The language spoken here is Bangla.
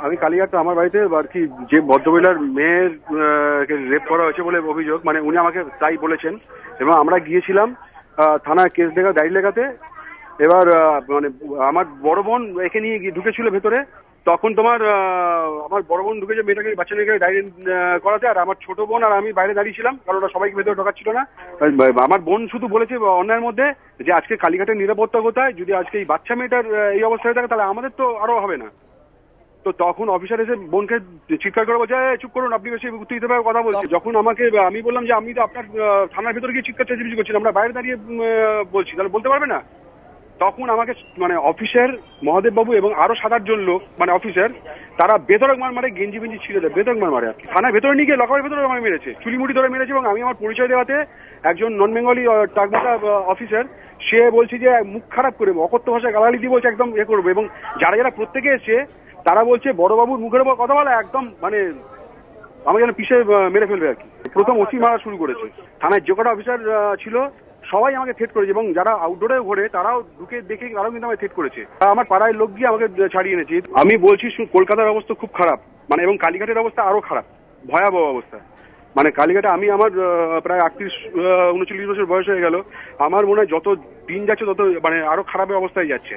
আমি কালীঘাট আমার বাড়িতে আর কি যে ভদ্রমহিলার মেয়ের রেপ করা হয়েছে বলে অভিযোগ, মানে উনি আমাকে তাই বলেছেন এবং আমরা গিয়েছিলাম থানায় কেস ডায়েরি লেখাতে। এবার মানে আমার বড় বোন একে নিয়ে ঢুকেছিল ভেতরে, তখন তোমার আমার বড় বোন ঢুকেছে মেয়েটাকে বাচ্চা মেয়েকে ডায়েরি করাতে, আর আমার ছোট বোন আর আমি বাইরে দাঁড়িয়েছিলাম কারণ ওরা সবাইকে ভেতরে ঢোকাচ্ছিল না। আমার বোন শুধু বলেছে অন্যায়ের মধ্যে যে আজকে কালীঘাটের নিরাপত্তা কোথায়, যদি আজকে এই বাচ্চা মেয়েটার এই অবস্থায় থাকে তাহলে আমাদের তো আরো হবে না। তো তখন অফিসার এসে বোনকে চিৎকার করে বলছে চুপ করুন, আপনি বেশি উত্তেজিতভাবে কথা বলছেন। যখন আমাকে আমি বললাম যে আমি তো আপনার থানার ভেতরে গিয়ে চিৎকার চেঁচামেচি করছি, আমরা বাইরে দাঁড়িয়ে বলছি, তাহলে বলতে পারবে না? তখন আমাকে মানে অফিসার মহাদেব বাবু এবং আরো 7-8 জন লোক মানে অফিসার, তারা বেধড়ক মার মারে, গেঞ্জি বেঞ্জি ছিঁড়ে দেয়, বেধড়ক মার মারে। থানার ভেতরে নিয়ে গিয়ে লকারের ভেতরে আমাকে মেরেছে, চুলিমুড়ি ধরে মেরেছে। এবং আমি আমার পরিচয় দেওয়াতে একজন নন বেঙ্গলি টাকমাটা অফিসার, সে বলছে যে মুখ খারাপ করে অকথ্য ভাষায় গালাগালি দিয়ে বলছে একদম করবো। এবং যারা যারা প্রত্যেকে এসে তারা বলছে বড়বাবুর মুখের উপর কথা বলা একদম মানে আমাকে যেন পিষে মেরে ফেলবে আর কি। প্রথম ওসি মারা শুরু করেছে, থানায় যে কটা অফিসার ছিল সবাই আমাকে থ্রেট করেছে, এবং যারা আউটডোরে ঘোরে তারাও ঢুকে দেখে তারাও কিন্তু আমাকে থ্রেট করেছে। আমার পাড়ায় লোক গিয়ে আমাকে ছাড়িয়ে এনেছে। আমি বলছি কলকাতার অবস্থা খুব খারাপ, মানে এবং কালীঘাটের অবস্থা আরো খারাপ, ভয়াবহ অবস্থা। মানে কালীঘাটে আমি আমার প্রায় 38-39 বছর বয়স হয়ে গেল, আমার মনে হয় যত দিন যাচ্ছে তত মানে আরো খারাপের অবস্থায় যাচ্ছে।